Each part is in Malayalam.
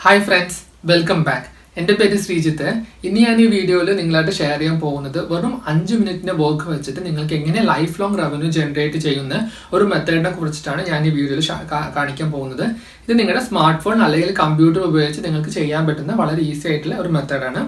Hi friends, welcome back. എൻ്റെ പേര് ശ്രീജിത്ത്. ഇനി ഞാൻ ഈ വീഡിയോയിൽ നിങ്ങളായിട്ട് ഷെയർ ചെയ്യാൻ പോകുന്നത് വെറും 5 മിനിറ്റിന്റെ വർക്ക് വെച്ചിട്ട് നിങ്ങൾക്ക് എങ്ങനെ ലൈഫ് ലോങ് റവന്യൂ ജനറേറ്റ് ചെയ്യുന്ന ഒരു മെത്തേഡിനെ കുറിച്ചിട്ടാണ് ഞാൻ ഈ വീഡിയോയിൽ കാണിക്കാൻ പോകുന്നത്. ഇത് നിങ്ങളുടെ സ്മാർട്ട് ഫോൺ അല്ലെങ്കിൽ കമ്പ്യൂട്ടർ ഉപയോഗിച്ച് നിങ്ങൾക്ക് ചെയ്യാൻ പറ്റുന്ന വളരെ ഈസി ആയിട്ടുള്ള ഒരു മെത്തേഡാണ്.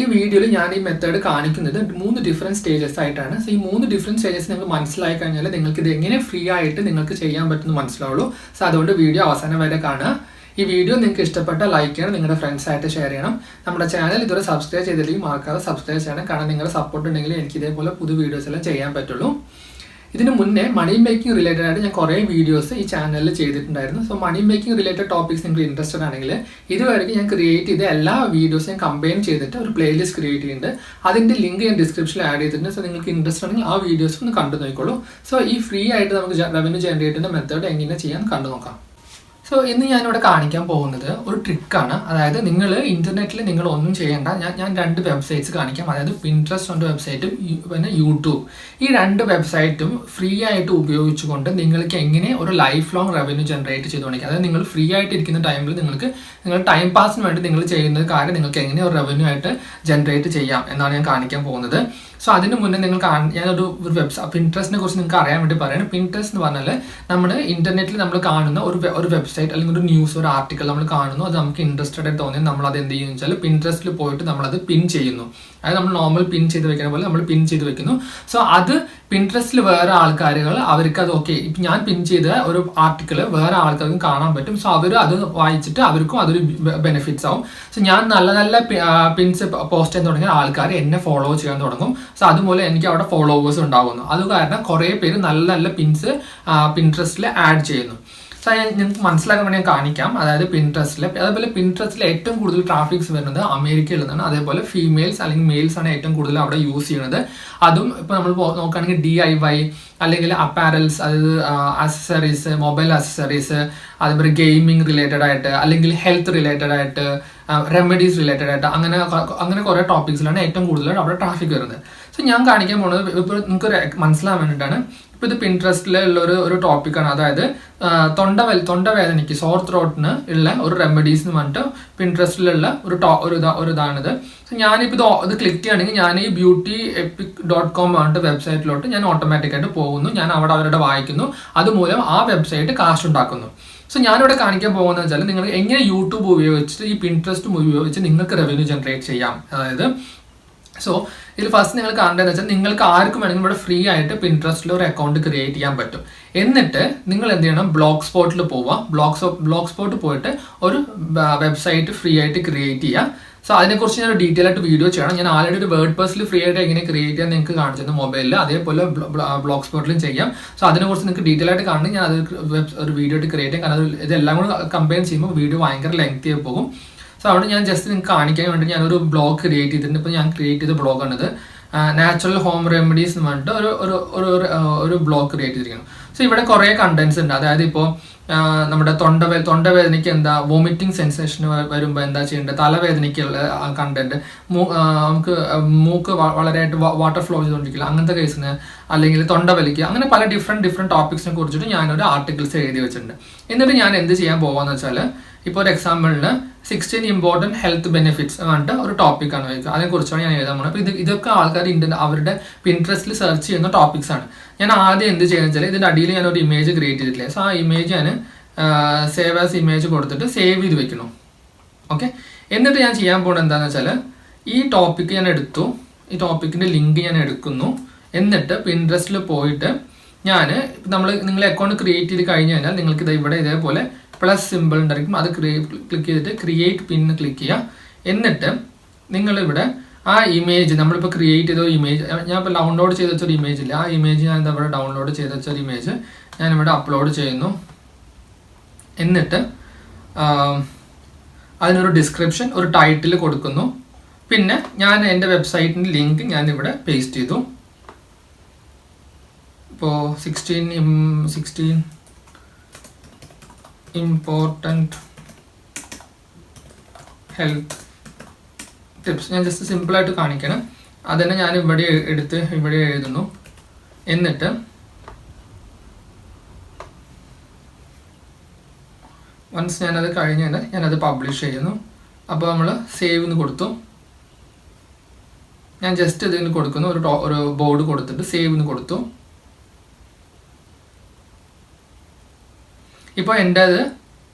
ഈ വീഡിയോയിൽ ഞാൻ ഈ മെത്തേഡ് കാണിക്കുന്നത് 3 ഡിഫറെൻറ്റ് സ്റ്റേജസ് ആയിട്ടാണ്. സോ ഈ 3 ഡിഫറെൻറ്റ് സ്റ്റേജസ് നിങ്ങൾക്ക് മനസ്സിലായി കഴിഞ്ഞാൽ നിങ്ങൾക്ക് ഇത് എങ്ങനെ ഫ്രീ ആയിട്ട് നിങ്ങൾക്ക് ചെയ്യാൻ പറ്റുമെന്ന് മനസ്സിലാവുള്ളൂ. സോ അതുകൊണ്ട് വീഡിയോ അവസാനം വരെ കാണുക. ഈ വീഡിയോ നിങ്ങൾക്ക് ഇഷ്ടപ്പെട്ട ലൈക്ക് ചെയ്യണം, നിങ്ങളുടെ ഫ്രണ്ട്സായിട്ട് ഷെയർ ചെയ്യണം. നമ്മുടെ ചാനൽ ഇതുവരെ സബ്സ്ക്രൈബ് ചെയ്തില്ലെങ്കിൽ മറക്കാതെ സബ്സ്ക്രൈബ് ചെയ്യണം. കാരണം നിങ്ങളുടെ സപ്പോർട്ട് ഉണ്ടെങ്കിൽ എനിക്ക് ഇതേപോലെ പുതിയ വീഡിയോസ് എല്ലാം ചെയ്യാൻ പറ്റുള്ളൂ. ഇതിന് മുന്നേ മണി മേക്കിംഗ് റിലേറ്റഡ് ആയിട്ട് ഞാൻ കുറേ വീഡിയോസ് ഈ ചാനലിൽ ചെയ്തിട്ടുണ്ടായിരുന്നു. So money making related topics നിങ്ങൾ ഇൻട്രസ്റ്റഡ് ആണെങ്കിൽ ഇതുവരെയ്ക്ക് ഞാൻ ക്രിയേറ്റ് ചെയ്ത എല്ലാ വീഡിയോസും ഞാൻ കമ്പൈൻ ചെയ്തിട്ട് ഒരു പ്ലേലിസ്റ്റ് ക്രിയേറ്റ് ചെയ്യുന്നുണ്ട്. അതിൻ്റെ ലിങ്ക് ഞാൻ ഡിസ്ക്രിപ്ഷനിൽ ആഡ് ചെയ്തിട്ടുണ്ട്. സോ നിങ്ങൾക്ക് ഇൻട്രസ്റ്റ് ആണെങ്കിൽ ആ വീഡിയോസ് ഒന്ന് കണ്ടു നോക്കിക്കോളൂ. സോ ഈ ഫ്രീ ആയിട്ട് നമുക്ക് റവന്യൂ ജനറേറ്റ് ചെയ്യുന്ന മെത്തേഡ് എങ്ങനെ ചെയ്യാൻ കണ്ടു നോക്കാം. സോ ഇന്ന് ഞാനിവിടെ കാണിക്കാൻ പോകുന്നത് ഒരു ട്രിക്കാണ്. അതായത് നിങ്ങൾ ഇൻ്റർനെറ്റിൽ നിങ്ങൾ ഒന്നും ചെയ്യേണ്ട. ഞാൻ 2 വെബ്സൈറ്റ്സ് കാണിക്കാം. അതായത് പിൻട്രസ്റ്റ് എന്ന വെബ്സൈറ്റും പിന്നെ യൂട്യൂബ്. ഈ 2 വെബ്സൈറ്റും ഫ്രീ ആയിട്ട് ഉപയോഗിച്ചുകൊണ്ട് നിങ്ങൾക്ക് എങ്ങനെ ഒരു ലൈഫ് ലോങ് റവന്യൂ ജനറേറ്റ് ചെയ്ത് തുടങ്ങി. അതായത് നിങ്ങൾ ഫ്രീ ആയിട്ട് ഇരിക്കുന്ന ടൈമിൽ നിങ്ങൾ ടൈം പാസിന് വേണ്ടി നിങ്ങൾ ചെയ്യുന്ന കാര്യം നിങ്ങൾക്ക് എങ്ങനെ ഒരു റവന്യൂ ആയിട്ട് ജനറേറ്റ് ചെയ്യാം എന്നാണ് ഞാൻ കാണിക്കാൻ പോകുന്നത്. സോ അതിന് മുന്നേ ഞാനൊരു പിൻട്രസ്റ്റിനെ കുറിച്ച് നിങ്ങൾക്ക് അറിയാൻ വേണ്ടി പറയുന്നത്. പിൻട്രസ്റ്റ് എന്ന് പറഞ്ഞാൽ നമ്മൾ ഇന്റർനെറ്റിൽ നമ്മൾ കാണുന്ന ഒരു വെബ്സൈറ്റ് അല്ലെങ്കിൽ ഒരു ന്യൂസ്, ഒരു ആർട്ടിക്കിൾ നമ്മൾ കാണുന്നു, അത് നമുക്ക് ഇൻട്രസ്റ്റഡ് ആയിട്ട് തോന്നിയാൽ നമ്മൾ അത് എന്ത് ചെയ്യുന്നു വെച്ചാൽ പിൻട്രസ്റ്റിൽ പോയിട്ട് നമ്മളത് പിൻ ചെയ്യുന്നു. അതായത് നമ്മൾ നോർമൽ പിൻ ചെയ്ത് വെക്കുന്ന പോലെ നമ്മൾ പിൻ ചെയ്ത് വെക്കുന്നു. സോ അത് പിൻട്രസ്റ്റിൽ വേറെ ആൾക്കാരുകൾ അവർക്ക് അത് ഓക്കെ, ഇപ്പം ഞാൻ പിൻ ചെയ്ത ഒരു ആർട്ടിക്കിൾ വേറെ ആൾക്കാർക്കും കാണാൻ പറ്റും. സോ അവർ അത് വായിച്ചിട്ട് അവർക്കും അതൊരു ബെനിഫിറ്റ്സ് ആവും. സോ ഞാൻ നല്ല നല്ല പിൻസ് പോസ്റ്റ് ചെയ്യാൻ തുടങ്ങിയ ആൾക്കാർ എന്നെ ഫോളോ ചെയ്യാൻ തുടങ്ങും. സോ അതുപോലെ എനിക്ക് അവിടെ ഫോളോവേഴ്സ് ഉണ്ടാകുന്നു. അത് കാരണം കുറേ പേര് നല്ല നല്ല പിൻസ് പിൻട്രസ്റ്റിൽ ആഡ് ചെയ്യുന്നു. സോ നിങ്ങൾക്ക് മനസ്സിലാക്കാൻ വേണ്ടി ഞാൻ കാണിക്കാം. അതായത് അതേപോലെ പിൻട്രസ്റ്റിൽ ഏറ്റവും കൂടുതൽ ട്രാഫിക്സ് വരുന്നത് അമേരിക്കയിൽ നിന്നാണ്. അതേപോലെ ഫീമെയിൽസ് അല്ലെങ്കിൽ മെയിൽസ് ആണ് ഏറ്റവും കൂടുതൽ അവിടെ യൂസ് ചെയ്യുന്നത്. അതും ഇപ്പോൾ നമ്മൾ നോക്കുകയാണെങ്കിൽ DIY അല്ലെങ്കിൽ അപ്പാരൽസ്, അതായത് അക്സസറീസ്, മൊബൈൽ അക്സസറീസ്, അതേപോലെ ഗെയിമിംഗ് റിലേറ്റഡ് ആയിട്ട് അല്ലെങ്കിൽ ഹെൽത്ത് റിലേറ്റഡ് ആയിട്ട്, റെമഡീസ് റിലേറ്റഡ് ആയിട്ട്, അങ്ങനെ കുറേ ടോപ്പിക്സിലാണ് ഏറ്റവും കൂടുതൽ അവിടെ ട്രാഫിക് വരുന്നത്. സോ ഞാൻ കാണിക്കാൻ പോകുന്നത് ഇപ്പോൾ നിങ്ങൾക്ക് മനസ്സിലാൻ വേണ്ടിയിട്ടാണ്. ഇപ്പോൾ ഇത് പിൻട്രസ്റ്റിലുള്ള ഒരു ടോപ്പിക്കാണ്. അതായത് തൊണ്ടവേദനയ്ക്ക്, സോർ ത്രോട്ടിന് ഉള്ള ഒരു റെമഡീസ് എന്ന് പറഞ്ഞിട്ട് പിൻട്രസ്റ്റിലുള്ള ഒരു ഇതാണിത്. സോ ഞാനിപ്പോൾ ഇത് ക്ലിക്ക് ചെയ്യുകയാണെങ്കിൽ ഞാൻ ഈ beautyepic.com പറഞ്ഞിട്ട് വെബ്സൈറ്റിലോട്ട് ഞാൻ ഓട്ടോമാറ്റിക്കായിട്ട് പോകുന്നു. ഞാൻ അവരുടെ വായിക്കുന്നു. അതുമൂലം ആ വെബ്സൈറ്റ് കാശ് ഉണ്ടാക്കുന്നു. സോ ഞാനിവിടെ കാണിക്കാൻ പോകുന്നത് വെച്ചാൽ നിങ്ങൾ എങ്ങനെ യൂട്യൂബ് ഉപയോഗിച്ചിട്ട് ഈ പിൻട്രസ്റ്റ് ഉപയോഗിച്ച് നിങ്ങൾക്ക് റവന്യൂ ജനറേറ്റ് ചെയ്യാം. അതായത് സോ ഇതിൽ ഫസ്റ്റ് നിങ്ങൾ കാണേണ്ടതെന്ന് വെച്ചാൽ നിങ്ങൾക്ക് ആർക്കും വേണമെങ്കിൽ ഇവിടെ ഫ്രീ ആയിട്ട് പിൻട്രസ്റ്റിൽ ഒരു അക്കൗണ്ട് ക്രിയേറ്റ് ചെയ്യാൻ പറ്റും. എന്നിട്ട് നിങ്ങൾ എന്ത് ചെയ്യണം, ബ്ലോഗ് സ്പോട്ടിൽ പോവുക. ബ്ലോഗ് സ്പോട്ട് പോയിട്ട് ഒരു വെബ്സൈറ്റ് ഫ്രീ ആയിട്ട് ക്രിയേറ്റ് ചെയ്യുക. സോ അതിനെക്കുറിച്ച് ഞാൻ ഡീറ്റെയിൽ ആയിട്ട് വീഡിയോ ചെയ്യണം. ഞാൻ ആൾറെഡി ഒരു വേർഡ്പ്രസ്സിൽ ഫ്രീ ആയിട്ട് എങ്ങനെ ക്രിയേറ്റ് ചെയ്യാൻ നിങ്ങൾക്ക് കാണിച്ചത് മൊബൈലിൽ, അതേപോലെ ബ്ലോഗ് സ്പോട്ടിലും ചെയ്യാം. സോ അതിനെക്കുറിച്ച് നിങ്ങൾക്ക് ഡീറ്റെയിൽ ആയിട്ട് കാണണം. ഞാൻ അത് ഒരു വീഡിയോ ആയിട്ട് ക്രിയേറ്റ് ചെയ്യാം. കാരണം ഇതെല്ലാം കൂടെ കമ്പയർ ചെയ്യുമ്പോൾ വീഡിയോ ഭയങ്കര ലെങ്തി ആയി പോകും. സോ അവിടെ ഞാൻ ജസ്റ്റ് നിങ്ങൾക്ക് കാണിക്കാൻ വേണ്ടി ഞാനൊരു ബ്ലോഗ് ക്രിയേറ്റ് ചെയ്തിട്ടുണ്ട്. ഇപ്പോൾ ഞാൻ ക്രിയേറ്റ് ചെയ്ത ബ്ലോഗാണിത്. നാച്ചുറൽ ഹോം റെമഡീസ് എന്ന് പറഞ്ഞിട്ട് ഒരു ബ്ലോഗ് ക്രിയേറ്റ് ചെയ്തിരിക്കുന്നു. സോ ഇവിടെ കുറേ കണ്ടന്റ്സ് ഉണ്ട്. അതായത് ഇപ്പോൾ നമ്മുടെ തൊണ്ടവേദനയ്ക്ക് എന്താ, വോമിറ്റിംഗ് സെൻസേഷൻ വരുമ്പോൾ എന്താ ചെയ്യേണ്ടത്, തലവേദനയ്ക്കുള്ള കണ്ടന്റ്, നമുക്ക് മൂക്ക് വളരെയായിട്ട് വാട്ടർ ഫ്ലോ ചെയ്തുകൊണ്ടിരിക്കില്ല അങ്ങനത്തെ കേസിന്, അല്ലെങ്കിൽ തൊണ്ടവലിക്ക്, അങ്ങനെ പല ഡിഫറെൻറ്റ് ടോപ്പിക്സിനെ കുറിച്ചിട്ട് ഞാനൊരു ആർട്ടിക്കിൾസ് എഴുതി വെച്ചിട്ടുണ്ട്. എന്നിട്ട് ഞാൻ എന്ത് ചെയ്യാൻ പോകാന്ന് വെച്ചാൽ, ഇപ്പോൾ ഒരു എക്സാമ്പിളിന് 16 ഇമ്പോർട്ടൻറ്റ് ഹെൽത്ത് ബെനിഫിറ്റ്സ് പറഞ്ഞിട്ട് ഒരു ടോപ്പിക്കാണ് വയ്ക്കുക. അതിനെക്കുറിച്ചാണ് ഞാൻ എഴുതാൻ പോകുന്നത്. അപ്പോൾ ഇതൊക്കെ ആൾക്കാർ അവരുടെ പിൻട്രസ്റ്റിൽ സെർച്ച് ചെയ്യുന്ന ടോപ്പിക്സ് ആണ്. ഞാൻ ആദ്യം എന്ത് ചെയ്യുന്നത് വെച്ചാൽ ഇതിൻ്റെ അടിയിൽ ഞാൻ ഒരു ഇമേജ് ക്രിയേറ്റ് ചെയ്തിട്ടില്ലേ. സോ ആ ഇമേജ് ഞാൻ സേവ് ആസ് ഇമേജ് കൊടുത്തിട്ട് സേവ് ചെയ്ത് വെക്കണം. ഓക്കെ, എന്നിട്ട് ഞാൻ ചെയ്യാൻ പോകുന്നത് എന്താണെന്ന് വെച്ചാൽ ഈ ടോപ്പിക്ക് ഞാൻ എടുത്തു, ഈ ടോപ്പിക്കിൻ്റെ ലിങ്ക് ഞാൻ എടുക്കുന്നു. എന്നിട്ട് പിൻട്രസ്റ്റിൽ പോയിട്ട് നിങ്ങൾ അക്കൗണ്ട് ക്രിയേറ്റ് ചെയ്ത് കഴിഞ്ഞ് കഴിഞ്ഞാൽ നിങ്ങൾക്ക് ഇവിടെ ഇതേപോലെ പ്ലസ് സിമ്പിൾ ഉണ്ടായിരിക്കും. അത് ക്ലിക്ക് ചെയ്തിട്ട് ക്രിയേറ്റ് പിൻ ക്ലിക്ക് ചെയ്യുക. എന്നിട്ട് നിങ്ങളിവിടെ ആ ഇമേജ് നമ്മളിപ്പോൾ ക്രിയേറ്റ് ചെയ്ത ഇമേജ്, ഞാൻ ഇപ്പോൾ ഡൗൺലോഡ് ചെയ്ത് വെച്ചൊരു ഇമേജ് ഇല്ല, ആ ഇമേജ് ഞാൻ എന്താ ഇവിടെ ഡൗൺലോഡ് ചെയ്ത് വെച്ചൊരു ഇമേജ് ഞാനിവിടെ അപ്ലോഡ് ചെയ്യുന്നു. എന്നിട്ട് അതിനൊരു ഡിസ്ക്രിപ്ഷൻ, ഒരു ടൈറ്റിൽ കൊടുക്കുന്നു. പിന്നെ ഞാൻ എൻ്റെ വെബ്സൈറ്റിൻ്റെ ലിങ്ക് ഞാനിവിടെ പേസ്റ്റ് ചെയ്തു. ഇപ്പോൾ 16 ഇമ്പോർട്ടൻറ്റ് ഹെൽത്ത് ടിപ്സ് ഞാൻ ജസ്റ്റ് സിമ്പിളായിട്ട് കാണിക്കണം. അതന്നെ ഞാൻ ഇവിടെ എഴുതുന്നു. എന്നിട്ട് വൺസ് ഞാനത് കഴിഞ്ഞാൽ ഞാനത് പബ്ലിഷ് ചെയ്യുന്നു. അപ്പോൾ നമ്മൾ സേവ് എന്ന് കൊടുത്തു. ഞാൻ ജസ്റ്റ് ഇതിന് കൊടുക്കുന്നു, ഒരു ബോർഡ് കൊടുത്തിട്ട് സേവ് എന്ന് കൊടുത്തു. ഇപ്പോൾ എൻ്റെ അത്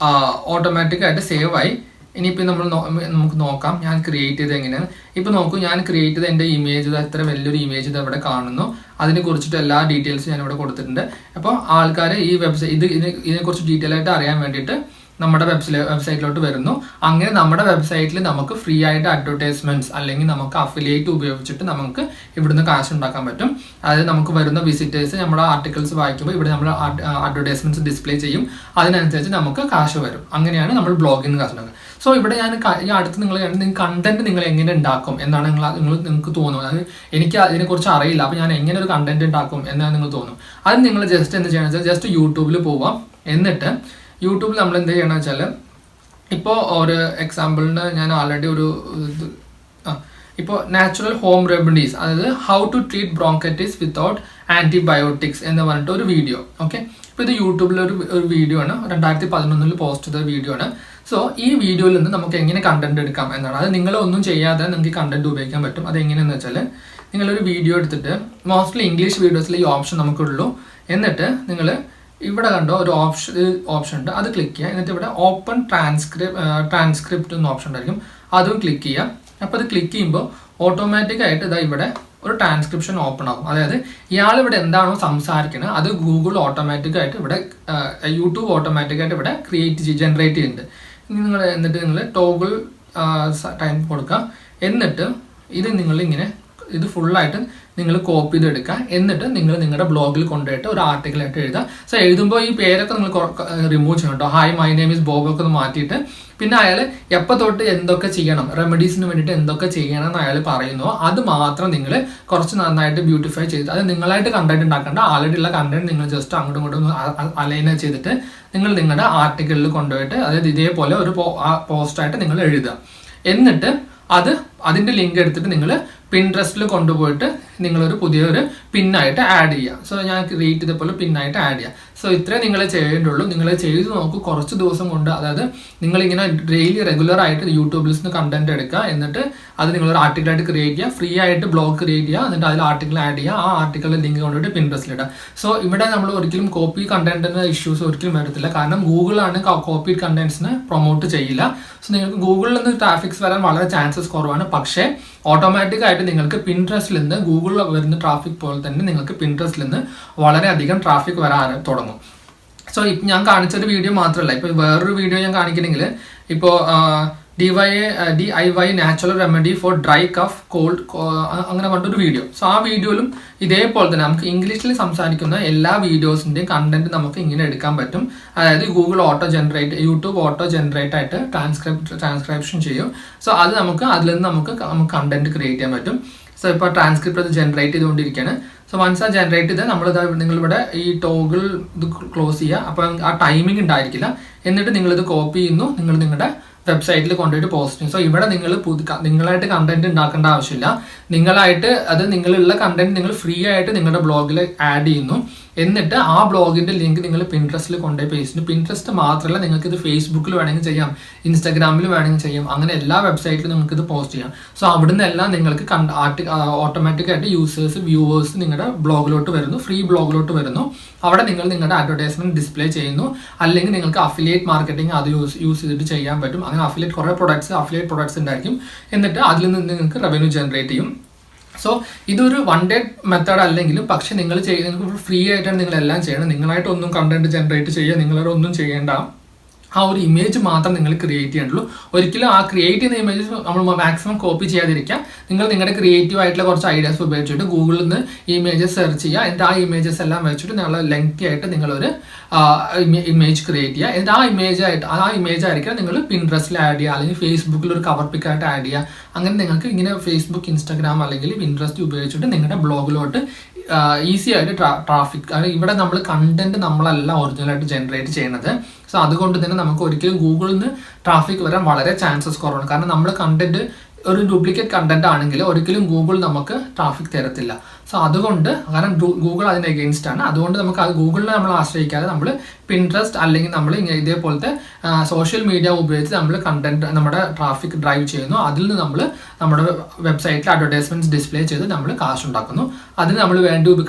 ഓട്ടോമാറ്റിക്കായിട്ട് സേവ് ആയി. ഇനിയിപ്പോൾ നമുക്ക് നോക്കാം ഞാൻ ക്രിയേറ്റ് ചെയ്ത് എങ്ങനെയാണ്. ഇപ്പോൾ നോക്കൂ, ഞാൻ ക്രിയേറ്റ് ചെയ്ത എൻ്റെ ഇമേജ് എത്ര വലിയൊരു ഇമേജ് ഇത് ഇവിടെ കാണുന്നു. അതിനെ കുറിച്ചിട്ട് എല്ലാ ഡീറ്റെയിൽസും ഞാൻ ഇവിടെ കൊടുത്തിട്ടുണ്ട്. അപ്പോൾ ആൾക്കാർ ഈ ഇതിനെക്കുറിച്ച് ഡീറ്റെയിൽ ആയിട്ട് അറിയാൻ വേണ്ടിയിട്ട് നമ്മുടെ വെബ്സൈറ്റിലോട്ട് വരുന്നു. അങ്ങനെ നമ്മുടെ വെബ്സൈറ്റിൽ നമുക്ക് ഫ്രീ ആയിട്ട് അഡ്വർടൈസ്മെന്റ്സ് അല്ലെങ്കിൽ നമുക്ക് അഫിലിയേറ്റ് ഉപയോഗിച്ചിട്ട് നമുക്ക് ഇവിടുന്ന് കാശ് ഉണ്ടാക്കാൻ പറ്റും. അതായത് നമുക്ക് വരുന്ന വിസിറ്റേഴ്സ് നമ്മുടെ ആർട്ടിക്കിൾസ് വായിക്കുമ്പോൾ ഇവിടെ നമ്മൾ അഡ്വർടൈസ്മെന്റ്സ് ഡിസ്പ്ലേ ചെയ്യും. അതിനനുസരിച്ച് നമുക്ക് കാശ് വരും. അങ്ങനെയാണ് നമ്മൾ ബ്ലോഗിൽ നിന്ന് കാശ് ഉണ്ടാക്കുക. സോ ഇവിടെ ഞാൻ ഈ അടുത്ത് നിങ്ങൾക്ക് കണ്ടന്റ് നിങ്ങൾ എങ്ങനെ ഉണ്ടാക്കും എന്നാണ് നിങ്ങൾക്ക് തോന്നുന്നത്. അതായത് എനിക്ക് അതിനെക്കുറിച്ച് അറിയില്ല, അപ്പോൾ ഞാൻ എങ്ങനെ ഒരു കണ്ടന്റ് ഉണ്ടാക്കും എന്നാണ് നിങ്ങൾ തോന്നും. അത് നിങ്ങൾ ജസ്റ്റ് എന്ത് ചെയ്യണമെന്ന് വെച്ചാൽ ജസ്റ്റ് യൂട്യൂബിൽ പോവാം. എന്നിട്ട് യൂട്യൂബിൽ നമ്മൾ എന്ത് ചെയ്യണമെന്ന് വെച്ചാൽ, ഇപ്പോൾ ഒരു എക്സാമ്പിളിന് ഞാൻ ആൾറെഡി ഇപ്പോൾ നാച്ചുറൽ ഹോം റെമഡീസ്, അതായത് how to treat bronchitis without antibiotics എന്ന് പറഞ്ഞിട്ട് ഒരു വീഡിയോ. ഓക്കെ, ഇപ്പോൾ ഇത് യൂട്യൂബിലൊരു വീഡിയോ ആണ്, 2011 പോസ്റ്റ് ചെയ്ത വീഡിയോ ആണ്. സോ ഈ വീഡിയോയിൽ നിന്ന് നമുക്ക് എങ്ങനെ കണ്ടന്റ് എടുക്കാം എന്നാണ്. അത് നിങ്ങളൊന്നും ചെയ്യാതെ നിങ്ങൾക്ക് കണ്ടന്റ് ഉപയോഗിക്കാൻ പറ്റും. അത് എങ്ങനെയാണെന്ന് വെച്ചാൽ, നിങ്ങളൊരു വീഡിയോ എടുത്തിട്ട്, മോസ്റ്റ്ലി ഇംഗ്ലീഷ് വീഡിയോസിൽ ഈ ഓപ്ഷൻ നമുക്കുള്ളൂ. എന്നിട്ട് നിങ്ങൾ ഇവിടെ കണ്ടോ ഒരു ഓപ്ഷൻ ഉണ്ട്, അത് ക്ലിക്ക് ചെയ്യുക. എന്നിട്ട് ഇവിടെ ഓപ്പൺ ട്രാൻസ്ക്രിപ്റ്റ് എന്ന ഓപ്ഷൻ ഉണ്ടായിരിക്കും, അതും ക്ലിക്ക് ചെയ്യുക. അപ്പോൾ അത് ക്ലിക്ക് ചെയ്യുമ്പോൾ ഓട്ടോമാറ്റിക്കായിട്ട് ഇതാ ഇവിടെ ഒരു ട്രാൻസ്ക്രിപ്ഷൻ ഓപ്പൺ ആകും. അതായത് ഇയാൾ ഇവിടെ എന്താണോ സംസാരിക്കുന്നത് അത് ഗൂഗിൾ ഓട്ടോമാറ്റിക്കായിട്ട് ഇവിടെ യൂട്യൂബ് ഓട്ടോമാറ്റിക്കായിട്ട് ഇവിടെ ജനറേറ്റ് ചെയ്യുന്നുണ്ട്. എന്നിട്ട് നിങ്ങൾ ടോഗിൾ ടൈം കൊടുക്കുക. എന്നിട്ട് ഇത് നിങ്ങളിങ്ങനെ ഇത് ഫുള്ളായിട്ട് നിങ്ങൾ കോപ്പി ചെയ്തെടുക്കുക. എന്നിട്ട് നിങ്ങൾ നിങ്ങളുടെ ബ്ലോഗിൽ കൊണ്ടുപോയിട്ട് ഒരു ആർട്ടിക്കിളായിട്ട് എഴുതുക. സോ എഴുതുമ്പോൾ ഈ പേരൊക്കെ നിങ്ങൾ റിമൂവ് ചെയ്യണം കേട്ടോ. Hi my name is Bob ഒക്കെ ഒന്ന് മാറ്റിയിട്ട്, പിന്നെ അയാൾ എപ്പോൾ തൊട്ട് എന്തൊക്കെ ചെയ്യണം, റെമഡീസിന് വേണ്ടിയിട്ട് എന്തൊക്കെ ചെയ്യണം എന്ന് അയാൾ പറയുന്നോ അത് മാത്രം നിങ്ങൾ കുറച്ച് നന്നായിട്ട് ബ്യൂട്ടിഫൈ ചെയ്ത്, അത് നിങ്ങളായിട്ട് കണ്ടന്റ് ഉണ്ടാക്കേണ്ട, ആൾറെഡി ഉള്ള കണ്ടന്റ് നിങ്ങൾ ജസ്റ്റ് അങ്ങോട്ടും ഇങ്ങോട്ടും അലൈൻ ചെയ്തിട്ട് നിങ്ങൾ നിങ്ങളുടെ ആർട്ടിക്കിളിൽ കൊണ്ടുപോയിട്ട്, അതായത് ഇതേപോലെ ഒരു പോസ്റ്റായിട്ട് നിങ്ങൾ എഴുതുക. എന്നിട്ട് അതിൻ്റെ ലിങ്ക് എടുത്തിട്ട് നിങ്ങൾ പിൻട്രസ്റ്റിൽ കൊണ്ടുപോയിട്ട് നിങ്ങളൊരു പുതിയൊരു പിന്നായിട്ട് ആഡ് ചെയ്യുക. സോ ഞാൻ ക്രിയേറ്റ് ചെയ്തപോലെ പിന്നായിട്ട് ആഡ് ചെയ്യുക. സോ ഇത്രേ നിങ്ങൾ ചെയ്യേണ്ടുള്ളൂ. നിങ്ങൾ ചെയ്ത് നോക്കൂ, കുറച്ച് ദിവസം കൊണ്ട്, അതായത് നിങ്ങളിങ്ങനെ ഡെയിലി റെഗുലർ ആയിട്ട് യൂട്യൂബിൽ നിന്ന് കണ്ടന്റ് എടുക്കുക. എന്നിട്ട് അത് നിങ്ങളൊരു ആർട്ടിക്കിളായിട്ട് ക്രിയേറ്റ് ചെയ്യുക, ഫ്രീ ആയിട്ട് ബ്ലോഗ് ക്രിയേറ്റ് ചെയ്യുക. എന്നിട്ട് അതിൽ ആർട്ടിക്കിൾ ആഡ് ചെയ്യുക, ആ ആർട്ടിക്കിളിൽ ലിങ്ക് കൊണ്ടുപോയിട്ട് പിൻട്രസ്റ്റിൽ ഇടുക. സോ ഇവിടെ നമ്മൾ ഒരിക്കലും കോപ്പി കണ്ടന്റിന് ഇഷ്യൂസ് ഒരിക്കലും വരത്തില്ല. കാരണം ഗൂഗിളാണ് കോപ്പി കണ്ടന്റ്സിനെ പ്രൊമോട്ട് ചെയ്യില്ല. സോ നിങ്ങൾക്ക് ഗൂഗിളിൽ നിന്ന് ട്രാഫിക്സ് വരാൻ വളരെ ചാൻസസ് കുറവാണ്. പക്ഷേ ഓട്ടോമാറ്റിക്കായിട്ട് നിങ്ങൾക്ക് പിൻട്രസ്റ്റിൽ നിന്ന് ഗൂഗിളിൽ വരുന്ന ട്രാഫിക് പോലെ തന്നെ നിങ്ങൾക്ക് പിൻട്രസ്റ്റിൽ നിന്ന് വളരെയധികം ട്രാഫിക് വരാൻ തുടങ്ങും. സോ ഞാൻ കാണിച്ചൊരു വീഡിയോ മാത്രമല്ല, ഇപ്പോൾ വേറൊരു വീഡിയോ ഞാൻ കാണിക്കണമെങ്കിൽ, ഇപ്പോൾ DIY natural remedy for dry cough cold അങ്ങനെ പറഞ്ഞൊരു വീഡിയോ. സോ ആ വീഡിയോയിലും ഇതേപോലെ തന്നെ നമുക്ക് ഇംഗ്ലീഷിൽ സംസാരിക്കുന്ന എല്ലാ വീഡിയോസിൻ്റെയും കണ്ടന്റ് നമുക്ക് ഇങ്ങനെ എടുക്കാൻ പറ്റും. അതായത് യൂട്യൂബ് ഓട്ടോ ജനറേറ്റ് ആയിട്ട് ട്രാൻസ്ക്രിപ്ഷൻ ചെയ്യും. സോ അത് അതിൽ നിന്ന് നമുക്ക് കണ്ടന്റ് ക്രിയേറ്റ് ചെയ്യാൻ പറ്റും. സോ ഇപ്പോൾ ട്രാൻസ്ക്രിപ്റ്റ് അത് ജനറേറ്റ് ചെയ്തുകൊണ്ടിരിക്കുകയാണ്. സോ വൺസ് ആ ജനറേറ്റ് ചെയ്ത് നിങ്ങളിവിടെ ഈ ടോഗിൾ ഇത് ക്ലോസ് ചെയ്യുക. അപ്പോൾ ആ ടൈമിംഗ് ഉണ്ടായിരിക്കില്ല. എന്നിട്ട് നിങ്ങളിത് കോപ്പി ചെയ്യുന്നു, നിങ്ങൾ നിങ്ങളുടെ വെബ്സൈറ്റിൽ കൊണ്ടുപോയിട്ട് പോസ്റ്റ് ചെയ്യും. സോ ഇവിടെ നിങ്ങളായിട്ട് കണ്ടന്റ് ഉണ്ടാക്കേണ്ട ആവശ്യമില്ല. നിങ്ങളുള്ള കണ്ടന്റ് നിങ്ങൾ ഫ്രീ ആയിട്ട് നിങ്ങളുടെ ബ്ലോഗിൽ ആഡ് ചെയ്യുന്നു. എന്നിട്ട് ആ ബ്ലോഗിന്റെ ലിങ്ക് നിങ്ങൾ പിൻട്രസ്റ്റിൽ കൊണ്ടുപോയി പേസ്റ്റ് ചെയ്യുന്നു. പിൻട്രസ്റ്റ് മാത്രമല്ല, നിങ്ങൾക്ക് ഇത് ഫേസ്ബുക്കിൽ വേണമെങ്കിൽ ചെയ്യാം, ഇൻസ്റ്റാഗ്രാമിൽ വേണമെങ്കിൽ ചെയ്യാം. അങ്ങനെ എല്ലാ വെബ്സൈറ്റിലും നിങ്ങൾക്ക് ഇത് പോസ്റ്റ് ചെയ്യാം. സോ അവിടുന്ന് എല്ലാം നിങ്ങൾക്ക് ഓട്ടോമാറ്റിക്കായിട്ട് വ്യൂവേഴ്സ് നിങ്ങളുടെ ബ്ലോഗിലോട്ട് വരുന്നു, ഫ്രീ ബ്ലോഗിലോട്ട് വരുന്നു. അവിടെ നിങ്ങൾ നിങ്ങളുടെ അഡ്വർടൈസ്മെന്റ് ഡിസ്പ്ലേ ചെയ്യുന്നു. അല്ലെങ്കിൽ നിങ്ങൾക്ക് അഫിലിയേറ്റ് മാർക്കറ്റിംഗ് അത് യൂസ് ചെയ്തിട്ട് ചെയ്യാൻ പറ്റും. അങ്ങനെ അഫിലിയേറ്റ് പ്രൊഡക്ട്സ് ഉണ്ടായിരിക്കും. എന്നിട്ട് അതിൽ നിന്ന് നിങ്ങൾക്ക് റവന്യൂ ജനറേറ്റ് ചെയ്യും. സോ ഇതൊരു വൺ ഡേ മെത്തേഡ് അല്ലെങ്കിലും, പക്ഷെ നിങ്ങൾക്ക് ഫ്രീ ആയിട്ടാണ് നിങ്ങളെല്ലാം ചെയ്യണം. നിങ്ങളായിട്ടൊന്നും കണ്ടന്റ് ജനറേറ്റ് ചെയ്യുക, നിങ്ങളൊന്നും ചെയ്യേണ്ട. ആ ഒരു ഇമേജ് മാത്രം നിങ്ങൾ ക്രിയേറ്റ് ചെയ്യേണ്ടുള്ളൂ. ഒരിക്കലും ആ ക്രിയേറ്റ് ചെയ്യുന്ന ഇമേജസ് നമ്മൾ മാക്സിമം കോപ്പി ചെയ്യാതിരിക്കുക. നിങ്ങൾ നിങ്ങളുടെ ക്രിയേറ്റീവ് ആയിട്ടുള്ള കുറച്ച് ഐഡിയാസ് ഉപയോഗിച്ചിട്ട് ഗൂഗിളിൽ നിന്ന് ഇമേജസ് സെർച്ച് ചെയ്യുക. എന്നിട്ട് ആ ഇമേജസ് എല്ലാം വെച്ചിട്ട് നിങ്ങൾ ലെങ്തി ആയിട്ട് നിങ്ങളൊരു ഇമേജ് ക്രിയേറ്റ് ചെയ്യുക. എന്നിട്ട് ആ ഇമേജ് ആയിരിക്കും നിങ്ങൾ പിൻട്രസ്റ്റിൽ ആഡ് ചെയ്യുക, അല്ലെങ്കിൽ ഫേസ്ബുക്കിൽ ഒരു കവർ പിക്കായിട്ട് ആഡ് ചെയ്യുക. അങ്ങനെ നിങ്ങൾക്ക് ഇങ്ങനെ ഫേസ്ബുക്ക്, ഇൻസ്റ്റാഗ്രാം അല്ലെങ്കിൽ പിൻട്രസ്റ്റ് ഉപയോഗിച്ചിട്ട് നിങ്ങളുടെ ബ്ലോഗിലോട്ട് ഈസി ആയിട്ട് ട്രാഫിക്, ഇവിടെ നമ്മൾ കണ്ടന്റ് നമ്മളല്ല ഒറിജിനലായിട്ട് ജനറേറ്റ് ചെയ്യുന്നത്. സോ അതുകൊണ്ട് തന്നെ നമുക്ക് ഒരിക്കലും ഗൂഗിളിൽ നിന്ന് ട്രാഫിക് വരാൻ വളരെ ചാൻസസ് കുറവാണ്. കാരണം നമ്മൾ കണ്ടന്റ് ഒരു ഡ്യൂപ്ലിക്കേറ്റ് കണ്ടന്റ് ആണെങ്കിൽ ഒരിക്കലും ഗൂഗിൾ നമുക്ക് ട്രാഫിക് തരത്തില്ല. സോ അതുകൊണ്ട് കാരണം ഗൂഗിൾ അതിന് എഗെയിൻസ്റ്റ് ആണ്. അതുകൊണ്ട് നമുക്ക് അത് ഗൂഗിളിനെ നമ്മൾ ആശ്രയിക്കാതെ നമ്മൾ പിൻട്രസ്റ്റ് അല്ലെങ്കിൽ നമ്മൾ ഇതേപോലത്തെ സോഷ്യൽ മീഡിയ ഉപയോഗിച്ച് നമ്മൾ കണ്ടന്റ് നമ്മുടെ ട്രാഫിക് ഡ്രൈവ് ചെയ്യുന്നു. അതിൽ നിന്ന് നമ്മൾ നമ്മുടെ വെബ്സൈറ്റിൽ അഡ്വർടൈസ്മെന്റ്സ് ഡിസ്പ്ലേ ചെയ്ത് നമ്മൾ കാശ് ഉണ്ടാക്കുന്നു. അതിന് നമ്മൾ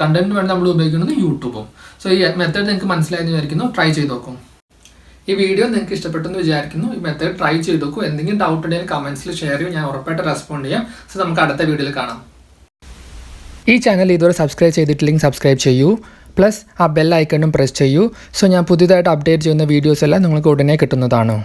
കണ്ടന്റിന് വേണ്ടി നമ്മൾ ഉപയോഗിക്കുന്നത് യൂട്യൂബും. സോ ഈ മെത്തേഡ് നിങ്ങൾക്ക് മനസ്സിലായെന്ന് വിചാരിക്കുന്നു. ട്രൈ ചെയ്ത് നോക്കും. ഈ വീഡിയോ നിങ്ങൾക്ക് ഇഷ്ടപ്പെട്ടെന്ന് വിചാരിക്കുന്നു. ഈ മെത്തേഡ് ട്രൈ ചെയ്ത് നോക്കൂ. എന്തെങ്കിലും ഡൗട്ട് ഉണ്ടെങ്കിൽ കമൻസിൽ ഷെയർ ചെയ്യും, ഞാൻ ഉറപ്പായിട്ട് റെസ്പോണ്ട് ചെയ്യാം. സോ നമുക്ക് അടുത്ത വീഡിയോയിൽ കാണാം. ഈ ചാനൽ ഇതുവരെ സബ്സ്ക്രൈബ് ചെയ്തിട്ടില്ലെങ്കിൽ സബ്സ്ക്രൈബ് ചെയ്യൂ. പ്ലസ് ആ ബെൽ ഐക്കണും പ്രസ് ചെയ്യൂ. സോ ഞാൻ പുതിയതായിട്ട് അപ്ഡേറ്റ് ചെയ്യുന്ന വീഡിയോസ് എല്ലാം നിങ്ങൾക്ക് ഉടനെ കിട്ടുന്നതാണ്.